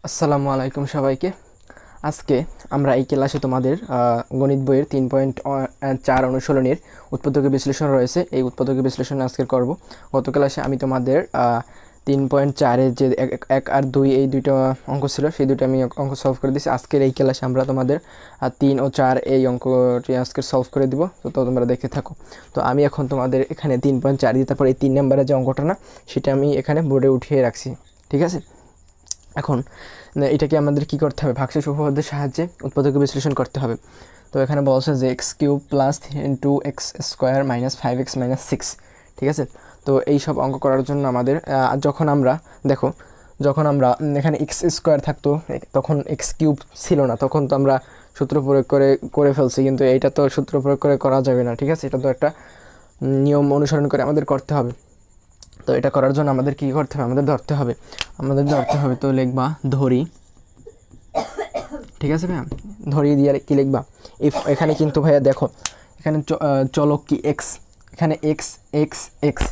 আসসালামু আলাইকুম সবাইকে। আজকে আমরা এই ক্লাসে তোমাদের গণিত বইয়ের 3.4 অনুশীলনীর উৎপাদক বিশ্লেষণ রয়েছে। এই উৎপাদক বিশ্লেষণ আজকে করব। গত ক্লাসে আমি তোমাদের 3.4-এর যে 1 আর 2 এই দুইটা অঙ্ক ছিল, সেই দুটো আমি অঙ্ক সলভ করে দিয়েছি। আজকের এই ক্লাসে আমরা তোমাদের 3 ও 4 এই অঙ্কটি আজকে সলভ করে দিব। তো তোমরা দেখতে থাকো। তো আমি এখন তোমাদের এখানে 3.4 দিই, তারপর এই 3 নম্বরের যে অঙ্কটা না, সেটা আমি এখানে বোর্ডে উঠিয়ে রাখছি। ঠিক আছে, এখন এটাকে আমাদের কি করতে হবে, ভাগশেষ উপপাদ্যের সাহায্যে উৎপাদক বিশ্লেষণ করতে হবে। তো এখানে বলছে যে x cube plus into x square minus 5x minus 6। ঠিক আছে, তো এই সব অঙ্ক করার জন্য আমাদের যখন আমরা যখন আমরা এখানে এক্স স্কোয়ার থাকতো তখন এক্স কিউব ছিল না, তখন তো আমরা সূত্র প্রয়োগ করে ফেলছি, কিন্তু এইটা তো সূত্র প্রয়োগ করে করা যাবে না। ঠিক আছে, এটা তো একটা নিয়ম অনুসরণ করে আমাদের করতে হবে। তো এটা করার জন্য আমাদের কী করতে হবে, আমাদের ধরতে হবে। তো লিখবা ধরি। ঠিক আছে ভাইয়া, ধরিয়ে দিয়ে কী লিখবা, এখানে কিন্তু ভাইয়া দেখো, এখানে চলক কি এক্স, এখানে এক্স এক্স এক্স,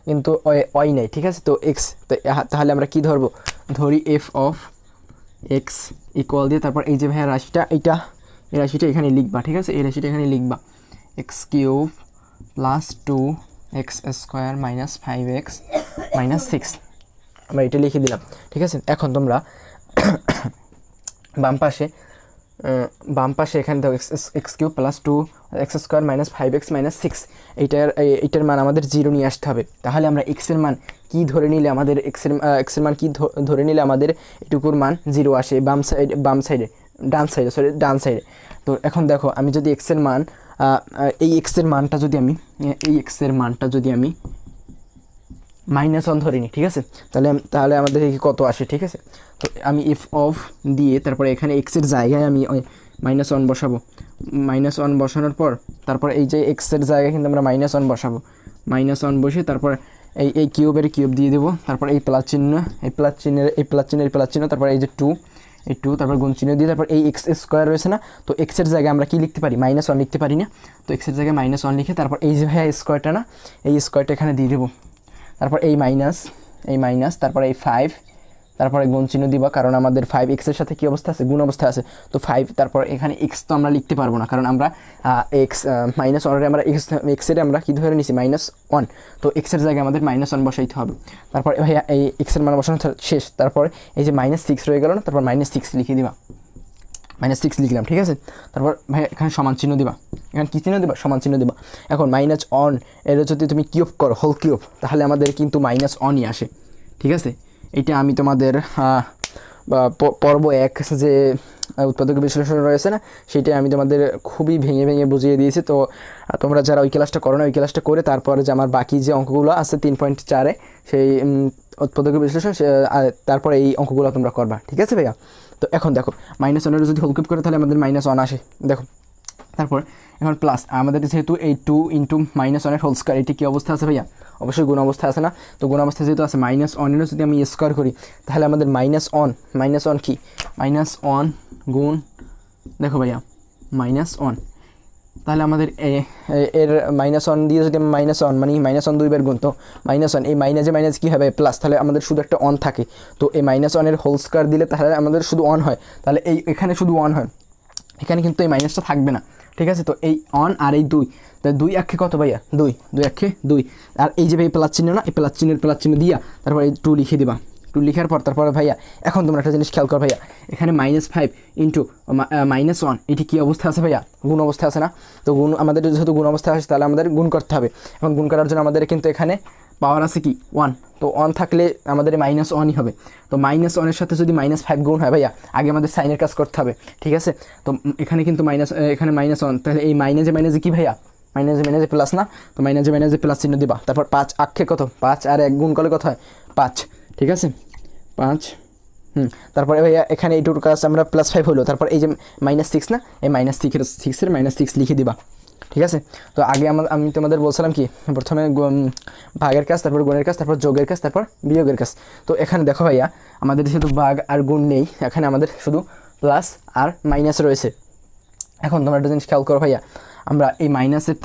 কিন্তু ওয়াই নেই। ঠিক আছে, তো এক্স, তো তাহলে আমরা কি ধরবো, ধরি এফ অফ এক্স ইকুয়াল দিয়ে তারপর এই যে ভাইয়া রাশিটা, এই রাশিটা এখানে লিখবা। ঠিক আছে, এই রাশিটা এখানে লিখবা x cube plus 2x square minus 5x minus 6, আমরা এটা লিখে দিলাম। ঠিক আছে, এখন তোমরা বাম পাশে এখানে দেখো x cube plus 2x square minus 5x minus 6, এইটার মান আমাদের 0 নিয়ে আসতে হবে। তাহলে আমরা এক্সের মান কি ধরে নিলে আমাদের এক্সের মান কি ধরে নিলে আমাদের এটুকুর মান 0 আসে, ডান সাইডে। তো এখন দেখো, আমি যদি এক্সের মান এই এক্সের মানটা যদি আমি -1 ধরে নিই, ঠিক আছে, তাহলে আমাদের কত আসে। ঠিক আছে, তো আমি এফ অফ দিয়ে তারপরে এখানে এক্সের জায়গায় আমি -1 বসাবো। -1 বসানোর পর তারপর এই যে এক্সের জায়গায় কিন্তু আমরা -1 বসাবো। -1 বসে তারপর এই কিউবের কিউব দিয়ে দেবো, তারপর এই প্লাস চিহ্ন, তারপর এই যে 2, এই 2, তারপর গুণ চিহ্ন দিয়ে তারপর এই এক্স স্কোয়ার রয়েছে না, তো এক্সের জায়গায় আমরা কি লিখতে পারি, -1 লিখতে পারি না। তো এক্সের জায়গায় -1 লিখে তারপর এই যে ভাইয়া স্কোয়ারটা না, এই স্কোয়ারটা এখানে দিয়ে দেবো। তারপর এই মাইনাস তারপর এই 5, তারপরে গুণ চিহ্ন দিবা, কারণ আমাদের 5x-এর সাথে কী অবস্থা আছে, গুণ অবস্থা আছে। তো 5, তারপর এখানে x তো আমরা লিখতে পারবো না, কারণ আমরা -1 আমরা এক্সের আমরা কী ধরে নিছি, -1। তো এক্সের জায়গায় আমাদের -1 বসাইতে হবে। তারপর ভাইয়া এই এক্সের মান বসানো শেষ, তারপর এই যে -6 রয়ে গেল না, তারপর -6 লিখে দিবা, -6 লিখলাম। ঠিক আছে, তারপর ভাই এখানে সমান চিহ্ন দিবা, এখানে কী চিহ্ন দিবা, সমান চিহ্ন দিবা। এখন -1 এর যদি তুমি কিউব করো, হোল কিউব, তাহলে আমাদের কিন্তু -1ই আসে। ঠিক আছে, এইটা আমি তোমাদের পর্ব 1 যে উৎপাদক বিশ্লেষণ রয়েছে না, সেইটাই আমি তোমাদের খুবই ভেঙে ভেঙে বুঝিয়ে দিয়েছি। তো তোমরা যারা ওই ক্লাসটা করো না, ওই ক্লাসটা করে তারপরে যে আমার বাকি যে অঙ্কগুলো আছে 3.4-এ সেই উৎপাদক বিশ্লেষণ, তারপরে এই অঙ্কগুলো তোমরা করবা। ঠিক আছে ভাইয়া, তো এখন দেখো -1 যদি হোল কিউব করে তাহলে আমাদের -1 আসে, দেখো। তারপর এখন প্লাস, আমাদের যেহেতু এই 2 ইন্টু -1 হোল স্কোয়ার, এটি কী অবস্থা আছে ভাইয়া, অবশ্যই গুণ অবস্থা আছে না। তো গুণ অবস্থা যেহেতু আছে, -1-এরও যদি আমি স্কোয়ার করি তাহলে আমাদের -1 কি, -1 গুণ, দেখো ভাইয়া -1, তাহলে আমাদের এর -1 দিয়ে যদি আমি -1 মানে -1 দুইবার গুণ, তো -1 এই মাইনাস কী হবে, প্লাস, তাহলে আমাদের শুধু একটা 1 থাকে। তো এই -1-এর হোল স্কোয়ার দিলে তাহলে আমাদের শুধু 1 হয়, তাহলে এখানে শুধু 1 হয়, এখানে কিন্তু এই মাইনাসটা থাকবে না। ঠিক আছে, তো এই 1 আর এই 2, তাই 2 একে কত ভাইয়া, 2 একে 2, আর এই যে ভাই প্লাস চিহ্ন না, এই প্লাস চিহ্ন দিয়া তারপর এই 2 লিখে দিবা। 2 লিখার পর তারপরে ভাইয়া এখন তোমরা একটা জিনিস খেয়াল কর ভাইয়া, এখানে -5 ইন্টু -1, এটি কী অবস্থা আছে ভাইয়া, গুণ অবস্থা আছে না। তো গুণ, আমাদের যেহেতু গুণ অবস্থা আসে তাহলে আমাদের গুণ করতে হবে। এখন গুণ করার জন্য আমাদের কিন্তু এখানে পাওয়ার আছে কি 1, তো 1 থাকলে আমাদের -1ই হবে। তো -1-এর সাথে যদি -5 গুণ হয় ভাইয়া, আগে আমাদের সাইনের কাজ করতে হবে। ঠিক আছে, তো এখানে কিন্তু এখানে -1, তাহলে এই মাইনাসে কি ভাইয়া, মাইনাসে প্লাস না, তো মাইনাসে প্লাস চিহ্ন দিবা। তারপর 5 আক্ষে কত, 5 আর 1 গুণ করলে কত হয়, 5। ঠিক আছে, 5, তারপরে ভাইয়া এখানে এইটুর কাজ আমরা +5 হলো, তারপর এই যে -6 না, এই -6-এর -6 লিখে দিবা। ঠিক আছে, তো আগে আমি তোমাদের বলছিলাম কি, প্রথমে ভাগের কাজ, তারপর গুণের কাজ, তারপর যোগের কাজ, তারপর বিয়োগের কাজ। তো এখানে দেখো ভাইয়া, আমাদের যেহেতু ভাগ আর গুণ নেই, এখানে আমাদের শুধু প্লাস আর মাইনাস রয়েছে। এখন তোমরা একটা জিনিস খেয়াল করো ভাইয়া, আমরা এই মাইনাসের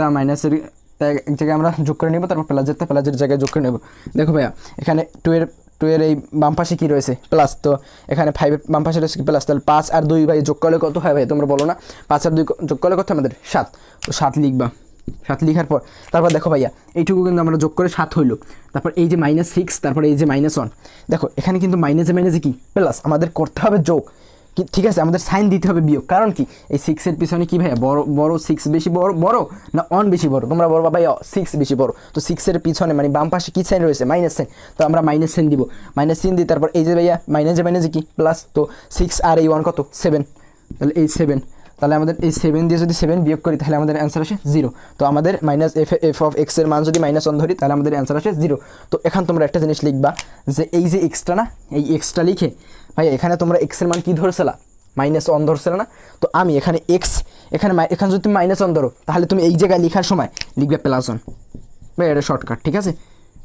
এক জায়গায় আমরা যোগ করে নেব, তারপর প্লাসের জায়গায় যোগ করে নেব। দেখো ভাইয়া, এখানে 2 এর টু এর এই বাম পাশে কী রয়েছে প্লাস, তো এখানে 5 বাম পাশে রয়েছে প্লাস, তাহলে 5 আর 2 ভাই যোগ করলে কত হয় ভাই তোমরা বলো না, 5 আর 2 যোগ করলে কত আমাদের 7, তো 7 লিখবা। 7 লিখার পর তারপর দেখো ভাইয়া এইটুকু কিন্তু আমরা যোগ করে 7 হইলো, তারপর এই যে -6, তারপর এই যে -1, দেখো এখানে কিন্তু মাইনাসে কি প্লাস, আমাদের করতে হবে যোগ কি, ঠিক আছে, আমাদের সাইন দিতে হবে বিয়োগ, কারণ কি এই 6-এর পিছনে কি ভাইয়া বড় 6 বেশি বড় না 1 বেশি বড়, তোমরা বলবা ভাই 6 বেশি বড়, তো 6-এর পিছনে মানে বাম পাশে কি সাইন রয়েছে মাইনাস সাইন, তো আমরা মাইনাস সাইন দিব, মাইনাস সাইন দিই, তারপর এই যে ভাইয়া মাইনাসে কি প্লাস, তো 6 আর এই 1 কত 7, তাহলে এই 7, তাহলে আমাদের এই 7 দিয়ে যদি 7 বিয়োগ করি তাহলে আমাদের অ্যান্সার আসে 0, তো আমাদের মাইনাস এফ অফ এক্স এর মান যদি -1 ধরি তাহলে আমাদের অ্যান্সার আসে 0। তো এখন তোমরা একটা জিনিস লিখবা যে এই যে এক্সটা না, এই এক্সটা লিখে ভাই এখানে তোমরা এক্স এর মান কি ধরছিলা -1 ধরছিল না, তো আমি এখানে এক্স এখানে যদি তুমি -1 ধরো তাহলে তুমি এই জায়গায় লেখার সময় লিখবে +1, ভাই এটা শর্টকাট, ঠিক আছে,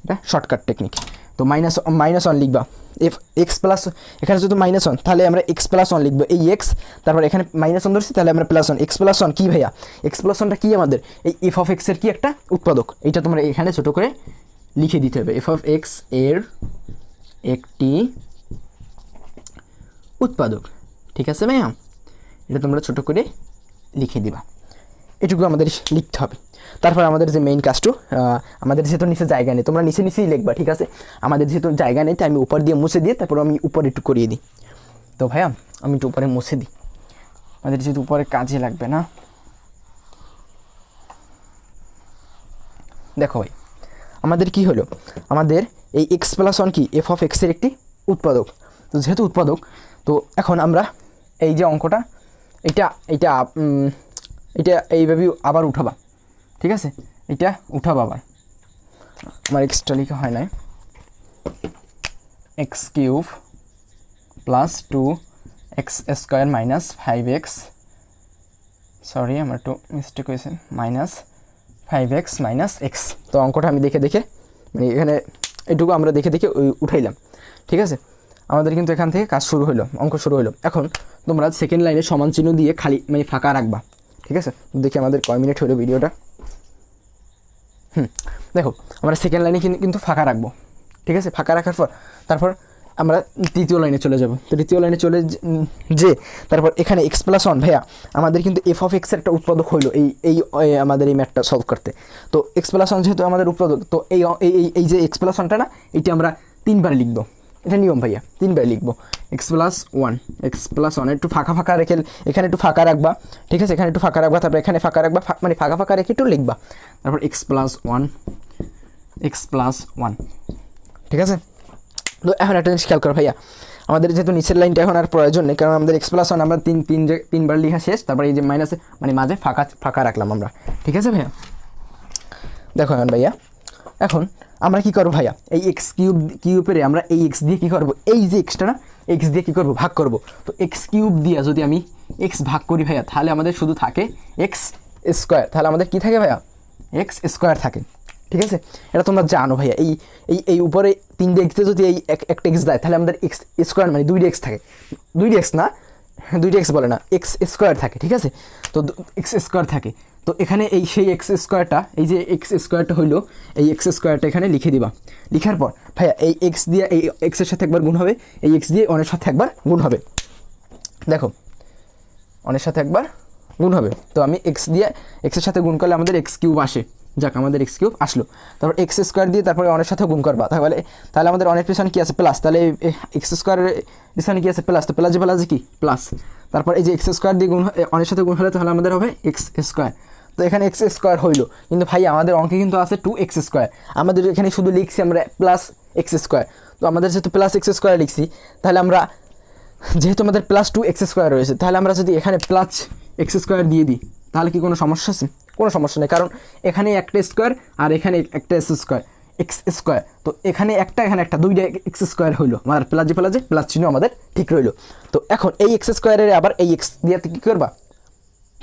এটা শর্টকাট টেকনিক। তো -1 লিখবা, এফ এক্স প্লাস, এখানে যদি -1 তাহলে আমরা x+1 লিখবো, এই এক্স তারপর এখানে -1 ধরছি তাহলে আমরা +1, x+1 কি ভাইয়া, x+1টা কি আমাদের এই এফ অফ এক্স এর কি একটা উৎপাদক, এইটা তোমরা এখানে ছোট করে লিখে দিতে হবে, এফ অফ এক্স এর একটি উৎপাদক, ঠিক আছে ভাইয়া, এটা তোমরা ছোট করে লিখে দিবা, এটুকু আমাদের লিখতে হবে। তারপর আমাদের যে মেইন কাজটু, আমাদের যেহেতু নিচে জায়গা নেই, তোমরা নিচেই লিখবা, ঠিক আছে, আমাদের যেহেতু জায়গা নেই তাই আমি উপর দিয়ে মুছে দিয়ে তারপর আমি উপরে একটু করিয়ে দিই, তো ভাইয়া আমি একটু উপরে মুছে দিই, আমাদের যেহেতু উপরে কাজে লাগবে না। দেখো ভাই আমাদের কি হলো, আমাদের এই x+1 কি এফ অফ এক্সের একটি উৎপাদক, তো যেহেতু উৎপাদক তো এখন আমরা এই যে অঙ্কটা এটা এইভাবে আবার উঠাবা, ঠিক আছে, এটা উঠাবা, আবার আমার এক্সট্রা লিখা হয় না, x³ + 2x² - 5x, সরি আমার একটু মিস্টেক হয়েছে, -5x - x, তো অঙ্কটা আমি দেখে মানে এখানে এটুকু আমরা দেখে উঠাইলাম, ঠিক আছে, আমাদের কিন্তু এখান থেকে কাজ শুরু হলো, অঙ্ক শুরু হলো। এখন তোমরা সেকেন্ড লাইনে সমান চিহ্ন দিয়ে খালি মানে ফাঁকা রাখবা, ঠিক আছে, দেখি আমাদের কয় মিনিট হলো ভিডিওটা। দেখো আমরা সেকেন্ড লাইনে কিন্তু ফাঁকা রাখবো, ঠিক আছে, ফাঁকা রাখার পর তারপর আমরা তৃতীয় লাইনে চলে যাব, তো তৃতীয় লাইনে চলে যে তারপর এখানে x+1 ভাইয়া আমাদের কিন্তু এফ অফ এক্সের একটা উৎপাদক হইলো এই আমাদের এই ম্যাথটা সলভ করতে, তো x+1 যেহেতু আমাদের উৎপাদক, তো এই যে x+1টা না এইটা আমরা 3 বার লিখবো, এটা নিয়ম ভাইয়া, 3 বার লিখবো, x+1 একটু ফাঁকা রেখে এখানে একটু ফাঁকা রাখবা, ঠিক আছে, এখানে একটু ফাঁকা রাখবা, তারপর এখানে ফাঁকা রাখবা, মানে ফাঁকা রেখে একটু লিখবা, তারপর x+1, ঠিক আছে। তো এখন একটা জিনিস খেয়াল করো ভাইয়া, আমাদের যেহেতু নিচের লাইনটা এখন আর প্রয়োজন নেই, কারণ আমাদের x+1 আমরা 3 বার লেখা শেষ, তারপর এই যে মাইনাসে মানে মাঝে ফাঁকা রাখলাম আমরা, ঠিক আছে ভাইয়া। দেখো এখন ভাইয়া এখন আমরা কি করবো ভাইয়া, এই x³ আমরা এই x দিয়ে কি করবো, এই যে এক্সটা না x দিয়ে কি করবো ভাগ করব, তো x³ দিয়ে যদি আমি x ভাগ করি ভাইয়া তাহলে আমাদের শুধু থাকে x², তাহলে আমাদের কি থাকে ভাইয়া x² থাকে, ঠিক আছে, এটা তোমরা জানো ভাইয়া, এই উপরে 3 x যদি এই একটা x দেয় তাহলে আমাদের x² মানে 2x থাকে, 2x না 2x বলে না, x² থাকে, ঠিক আছে, তো x² থাকে, তো এখানে এই সেই x²টা এই যে x² হইলো, এই x² এখানে লিখে দিবা, লিখার পর ভাইয়া এই x দিয়ে এই x এর সাথে একবার গুণ হবে, এই x দিয়ে অনের সাথে একবার গুণ হবে, দেখো অনের সাথে একবার গুণ হবে, তো আমি x দিয়ে x এর সাথে গুণ করলে আমাদের x³ আসে, যাক আমাদের x³ আসলো, তারপর x² দিয়ে তারপরে অনের সাথে গুণ করবা, তাহলে আমাদের অনের পিছনে কি আছে প্লাস, তাহলে x² এর পিছনে কি আছে প্লাস, তো প্লাস কি প্লাস, তারপর এই যে x² দিয়ে গুণ অনের সাথে গুণ হলে তাহলে আমাদের হবে x², তো এখানে x² হইলো, কিন্তু ভাই আমাদের অঙ্কে কিন্তু আছে 2x², আমাদের এখানে শুধু লিখছি আমরা +x², তো আমাদের যেহেতু +x² লিখছি তাহলে আমরা যেহেতু আমাদের +2x² রয়েছে, তাহলে আমরা যদি এখানে +x² দিয়ে দিই তাহলে কি কোনো সমস্যা আছে, কোনো সমস্যা নেই, কারণ এখানে একটা স্কোয়ার আর এখানে একটা x², তো এখানে একটা 2টা x² হইলো, আমার প্লাস চিহ্ন আমাদের ঠিক রইলো, তো এখন এই x² এর আবার এই x দিয়ে কী করবা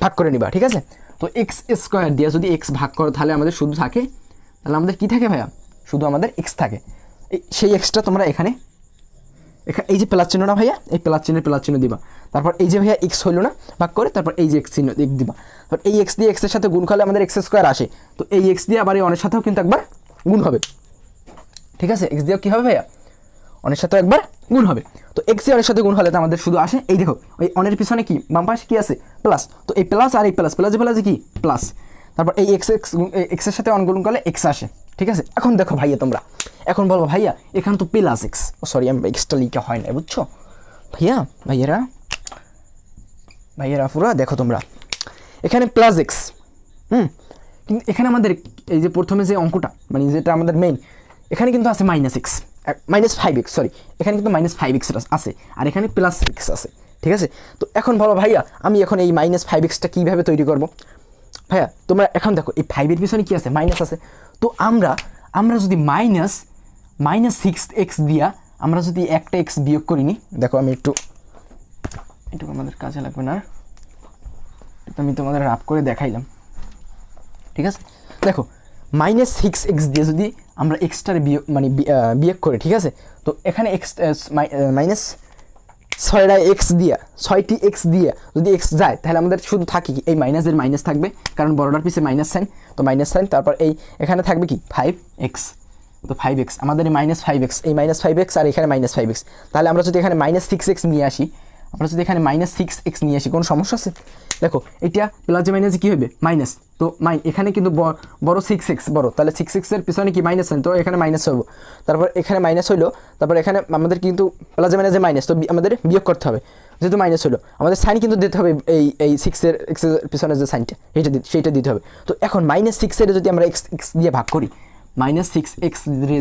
ভাগ করে নিবা, ঠিক আছে, তো x² দিয়ে যদি x ভাগ করো তাহলে আমাদের শুধু থাকে, তাহলে আমাদের কি থাকে ভাইয়া, শুধু আমাদের x থাকে, সেই xটা তোমরা এখানে এই যে প্লাস চিহ্ন না ভাইয়া, এই প্লাস চিহ্ন দিবা, তারপর এই যে ভাইয়া x হইলো না ভাগ করে, তারপর এই যে x চিহ্ন দিবা, তারপর এই x দিয়ে x এর সাথে গুণ করলে আমাদের x² আসে, তো এই x দিয়ে আবার এই অনের সাথেও কিন্তু একবার গুণ হবে, ঠিক আছে, x দিয়েও কী হবে ভাইয়া অনের সাথে একবার গুণ হবে। তো এক্স দিয়ে অনের সাথে গুণ হলে তো আমাদের শুধু আসে এই দেখো ওই অনের পিছনে কি বাম পাশে কি আছে প্লাস, তো এই প্লাস আর এই প্লাস প্লাসে প্লাসে কি প্লাস, তারপর এই এক্সের সাথে অন গুণ করলে এক্স আসে। ঠিক আছে, এখন দেখো ভাইয়া তোমরা এখন বলবো ভাইয়া এখানে তো প্লাস এক্স, সরি আমি এক্সটা লিখা হয় না বুঝছো ভাইয়েরা পুরা দেখো তোমরা এখানে প্লাস এক্স, কিন্তু এখানে আমাদের এই যে প্রথমে যে অঙ্কটা মানে যেটা আমাদের মেইন, এখানে কিন্তু আছে -5x, সরি এখানে কিন্তু -5x আছে আর এখানে +x আছে। ঠিক আছে, তো এখন বলো ভাইয়া আমি এখন এই -5xটা কীভাবে তৈরি করব? ভাইয়া তোমরা এখন দেখো এই 5-এর পিছনে কী আছে মাইনাস আছে, তো আমরা যদি -6x দিয়া আমরা যদি একটা এক্স বিয়োগ করিনি, দেখো আমি একটু আমাদের কাজে লাগবে না, আমি তোমাদের রাফ করে দেখাইলাম। ঠিক আছে, দেখো -6x দিয়ে যদি আমরা এক্সটারে বিয়োগ করি, ঠিক আছে, তো এখানে এক্স ছয়টি এক্স দিয়ে যদি এক্স যায় তাহলে আমাদের শুধু থাকে কি এই মাইনাসের মাইনাস থাকবে, কারণ বড়টার পিছে মাইনাস সাইন, তো মাইনাস সাইন, তারপর এই এখানে থাকবে কি 5x, তো 5x আমাদের এই -5x এই -5x আর এখানে -5x, তাহলে আমরা যদি এখানে -6x নিয়ে আসি, কোনো সমস্যা আছে? দেখো এটা প্লাসে মাইনাসে কী হবে মাইনাস, তো এখানে কিন্তু বড় 6x বড়, তাহলে 6x এর পিছনে কি মাইনাস সাইন, তো এখানে মাইনাস হবো, তারপর এখানে মাইনাস হইলো, তারপর এখানে আমাদের কিন্তু প্লাসে মাইনাসে মাইনাস, তো আমাদের বিয়োগ করতে হবে, যেহেতু মাইনাস হলো আমাদের সাইন কিন্তু দিতে হবে এই 6-এর এক্সের পিছনে যে সাইনটা সেইটা দিতে হবে। তো এখন -6-এর যদি আমরা এক্স দিয়ে ভাগ করি, -6x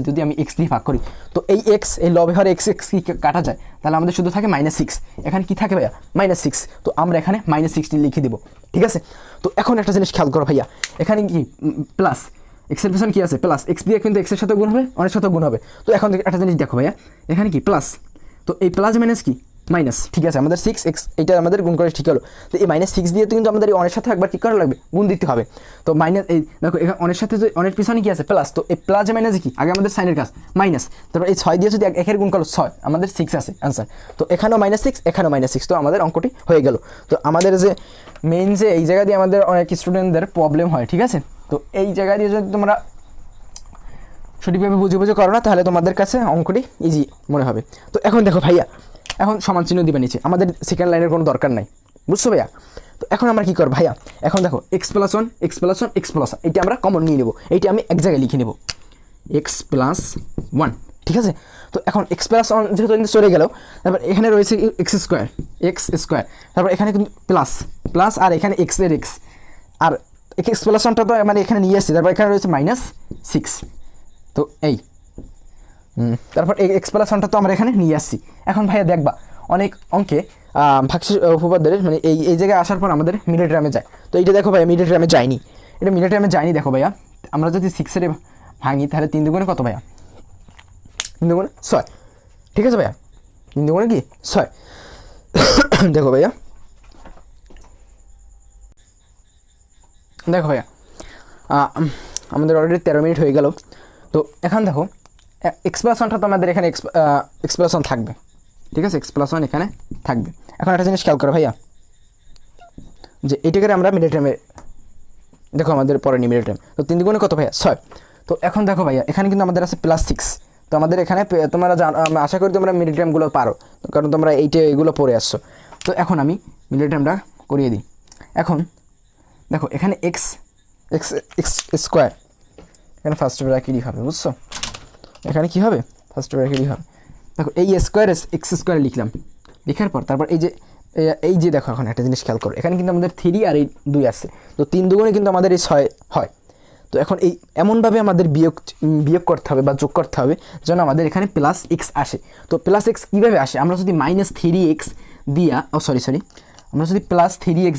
যদি আমি x দিয়ে ভাগ করি, তো এই এক্স এই লবে হরে এক্স কি কাটা যায়, তাহলে আমাদের শুধু থাকে -6, এখানে কি থাকে ভাইয়া -6, তো আমরা এখানে -6 লিখে দেবো। ঠিক আছে, তো এখন একটা জিনিস খেয়াল করো ভাইয়া, এখানে কি প্লাস এক্সের পিছনে কি আছে প্লাস, এক্স দিয়ে কিন্তু এক্সের সাথে গুণ হবে, অনেক সাথে গুণ হবে, তো এখন একটা জিনিস দেখো ভাইয়া এখানে কি প্লাস, তো এই প্লাস মাইনাস কি মাইনাস, ঠিক আছে আমাদের 6x এটা আমাদের গুণ করে ঠিক হলো, তো এই -6 দিয়ে তো কিন্তু আমাদের এই অনের সাথে একবার কী করা লাগবে গুণ দিতে হবে, তো মাইনাস এই দেখো এখানে অনের সাথে যে অনের পিছনে কি আছে প্লাস, তো এই প্লাস মাইনাসে কি আগে আমাদের সাইনের কাজ মাইনাস, তারপর এই 6 দিয়ে যদি একের গুণ করো 6 আমাদের 6 আছে অ্যান্সার, তো এখানেও -6 এখানেও -6, তো আমাদের অঙ্কটি হয়ে গেল। তো আমাদের যে মেইন যে এই জায়গা দিয়ে আমাদের অনেক স্টুডেন্টদের প্রবলেম হয়, ঠিক আছে, তো এই জায়গা দিয়ে যদি তোমরা সঠিকভাবে বুঝে করো না তাহলে তোমাদের কাছে অঙ্কটি ইজি মনে হবে। তো এখন দেখো ভাইয়া এখন সমান চিহ্ন দিবে নিচে, আমাদের সেকেন্ড লাইনের কোনো দরকার নাই, বুঝছো ভাইয়া? তো এখন আমরা কী করব ভাইয়া, এখন দেখো x+1 এইটা আমরা কমন নিয়ে নেবো, এইটা আমি এক জায়গায় লিখে নেব x+1, ঠিক আছে। তো এখন x+1 যেহেতু চলে গেল, তারপর এখানে রয়েছে x স্কোয়ার, তারপর এখানে কিন্তু প্লাস আর এখানে x এর x, আর x+1টা তো মানে এখানে নিয়ে আসছি, তারপর এখানে রয়েছে -6, তো এই তারপর এই x+1টা তো আমরা এখানে নিয়ে আসছি। এখন ভাইয়া দেখবা অনেক অঙ্কে ভাগশেষ উপপাদ্যের মানে এই জায়গায় আসার পর আমাদের মিডল টার্মে যায়, তো এইটা দেখো ভাইয়া মিডল টার্মে যায়নি, দেখো ভাইয়া আমরা যদি 6-এর ভাঙি তাহলে 3 দুগুণে কত ভাইয়া, 3 দুগুণে 6, ঠিক আছে ভাইয়া 3 দুগুণে কি 6 দেখো ভাইয়া আমাদের অলরেডি 13 মিনিট হয়ে গেল। তো এখন দেখো x+1টা তো আমাদের এখানে x+1 থাকবে, ঠিক আছে, x+1 এখানে থাকবে। এখন একটা জিনিস খেয়াল করো ভাইয়া, যে এটাকে আমরা মিডল টার্মে দেখো আমাদের পরে নি মিডল টার্ম, তো 3 দুগুণে কত ভাইয়া 6, তো এখন দেখো ভাইয়া এখানে কিন্তু আমাদের আছে +6, তো আমাদের এখানে তোমরা আশা করি তোমরা মিডল টার্মগুলো পারো, কারণ তোমরা এগুলো পড়ে আসছো। তো এখন আমি মিডল টার্মটা করিয়ে দিই। এখন দেখো এখানে x স্কোয়ার, এখানে ফার্স্ট ব্র্যাকেটই হবে, বুঝছো, এখানে কি হবে ফার্স্ট ব্র্যাকেটই হবে। দেখো এই x² লিখলাম, লেখার পর তারপর এই যে দেখো এখন একটা জিনিস খেয়াল করো, এখানে কিন্তু আমাদের 3 আর এই 2 আসছে, তো 3 দুগুণে কিন্তু আমাদের এই 6 হয়। তো এখন এই এমনভাবে আমাদের বিয়োগ করতে হবে বা যোগ করতে হবে যেন আমাদের এখানে +x আসে। তো +x কীভাবে আসে, আমরা যদি -3x দিয়া আমরা যদি +3x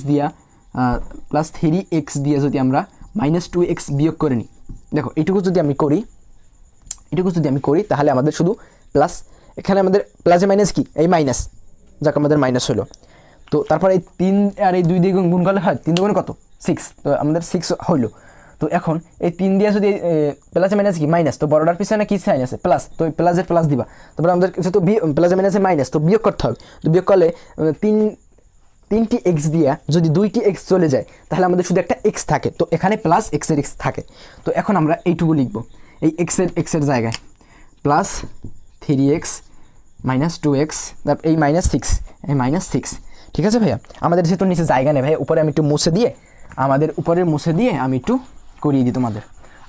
দিয়া যদি আমরা -2x বিয়োগ করে নিই, দেখো এইটুকু যদি আমি করি তাহলে আমাদের শুধু প্লাস, এখানে আমাদের প্লাসে মাইনাস কি এই মাইনাস, যাক আমাদের মাইনাস হলো, তো তারপর এই 3 আর এই 2 দিয়ে গুণ করলে হয় 3 দুগুণে কত 6, তো আমাদের 6 হইলো। তো এখন এই 3 দিয়ে যদি প্লাসে মাইনাস কি মাইনাস, তো বড়টার পিছনে কি সাইন আছে প্লাস, তো প্লাসের প্লাস দিবা, তারপর আমাদের যেহেতু প্লাসে মাইনাসে মাইনাস, তো বিয়োগ করতে হবে, তো বিয়োগ করলে 3টি x দিয়া যদি 2টি x চলে যায় তাহলে আমাদের শুধু একটা x থাকে, তো এখানে +x এর x থাকে। তো এখন আমরা এইটুকু লিখবো এই x এর জায়গায় +3x মাইনাস টু এক্স, তারপর এই মাইনাস সিক্স, এই মাইনাস সিক্স। ঠিক আছে ভাইয়া, আমাদের যেহেতু নিচে জায়গা নেই ভাইয়া, উপরে আমি একটু মুছে দিয়ে, আমাদের উপরে মুছে দিয়ে আমি একটু করিয়ে দিই তোমাদের।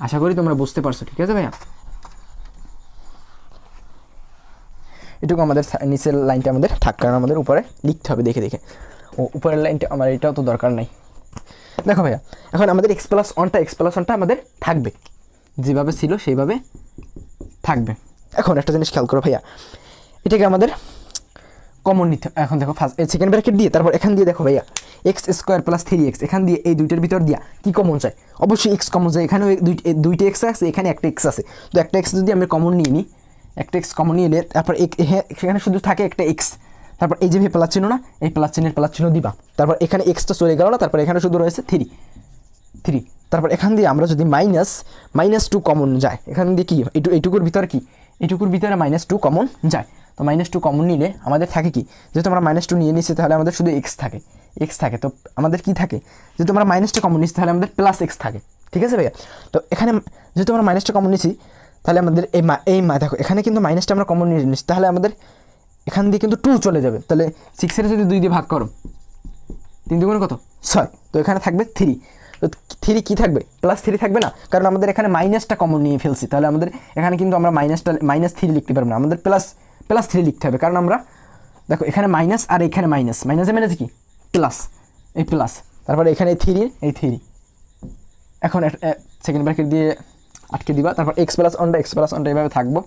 আশা করি তোমরা বুঝতে পারছো। ঠিক আছে ভাইয়া, এটুকু আমাদের নিচের লাইনটা আমাদের থাক, কারণ আমাদের উপরে লিখতে হবে দেখে দেখে। ও উপরের লাইনটা আমার এটাও তো দরকার নাই। দেখো ভাইয়া, এখন আমাদের এক্স প্লাস ওয়ানটা আমাদের থাকবে, যেভাবে ছিল সেইভাবে থাকবে। এখন একটা জিনিস খেয়াল করো ভাইয়া, এটাকে আমাদের কমন নিতে। এখন দেখো ফার্স্ট সেকেন্ড ব্র্যাকেট দিয়ে, তারপর এখান দিয়ে দেখো ভাইয়া এক্স স্কোয়ার প্লাস 3x, এখান দিয়ে এই দুইটার ভিতর দিয়া কি কমন চাই? অবশ্যই এক্স কমন চাই। এখানেও দুইটা এক্স আছে, এখানে একটা এক্স আছে। তো একটা এক্স যদি আমি কমন নিয়ে নিই, একটা এক্স কমন নিয়ে এলে তারপর সেখানে শুধু থাকে একটা এক্স, তারপর এই যে প্লাস চিহ্ন না, এই প্লাস চিহ্ন দিবা, তারপর এখানে এক্সটা চলে গেল না, তারপর এখানে শুধু রয়েছে 3। তারপর এখান দিয়ে আমরা যদি -2 কমন যায়, এখান দিয়ে কি এইটুকুর ভিতরে কি, এইটুকুর ভিতরে -2 কমন যায়। তো -2 কমন নিলে আমাদের থাকে কি, যেহেতু আমরা -2 নিয়ে নিচ্ছি তাহলে আমাদের শুধু এক্স থাকে। তো আমাদের কি থাকে, যেহেতু আমরা -2 কমন নিচ্ছি তাহলে আমাদের প্লাস এক্স থাকে। ঠিক আছে ভাইয়া, তো এখানে যেহেতু আমরা -2 কমন নিচ্ছি তাহলে আমাদের দেখো এখানে কিন্তু -টা আমরা কমন নিয়ে নিচ্ছি, তাহলে আমাদের এখান দিয়ে কিন্তু 2 চলে যাবে। তাহলে 6-এর যদি 2 দিয়ে ভাগ করো, 3 দুগুণে কত 6, তো এখানে থাকবে 3। তো 3 কি থাকবে, +3 থাকবে না, কারণ আমাদের এখানে মাইনাসটা কমন নিয়ে ফেলছি। তাহলে আমাদের এখানে কিন্তু আমরা -3 লিখতে পারবো না, আমাদের +3 লিখতে হবে। কারণ আমরা দেখো এখানে মাইনাস আর এখানে মাইনাসে কি প্লাস, এই প্লাস, তারপরে এখানে 3 এখন সেকেন্ড ব্র্যাকেট দিয়ে আটকে দিবা। তারপর এক্স প্লাস ওয়ানটা এইভাবে থাকবো।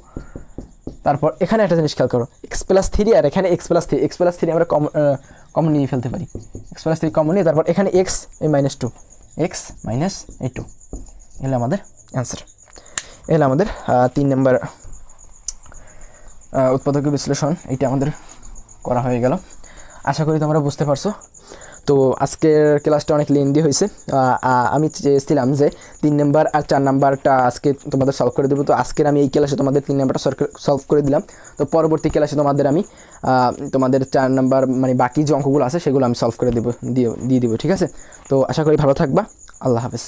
তারপর এখানে একটা জিনিস খেয়াল করো, x+3 আর এখানে x+3 আমরা কমন নিয়ে ফেলতে পারি। x+3 কমন নিয়ে তারপর এখানে x এই -2, x - 2 এলো আমাদের অ্যান্সার। এলো আমাদের 3 নম্বর উৎপাদকীয় বিশ্লেষণ, এইটা আমাদের করা হয়ে গেল। আশা করি তোমরা বুঝতে পারছো। তো আজকের ক্লাসটা অনেক লেন্দি হয়েছে। আমি চেয়েছিলাম যে 3 নাম্বার আর 4 নাম্বারটা আজকে তোমাদের সলভ করে দেবো। তো আজকের আমি এই ক্লাসে তোমাদের 3 নাম্বারটা সলভ করে দিলাম। তো পরবর্তী ক্লাসে তোমাদের আমি তোমাদের 4 নাম্বার মানে বাকি যে অঙ্কগুলো আছে সেগুলো আমি সলভ করে দিয়ে দেবো। ঠিক আছে, তো আশা করি ভালো থাকবা। আল্লাহ হাফেজ।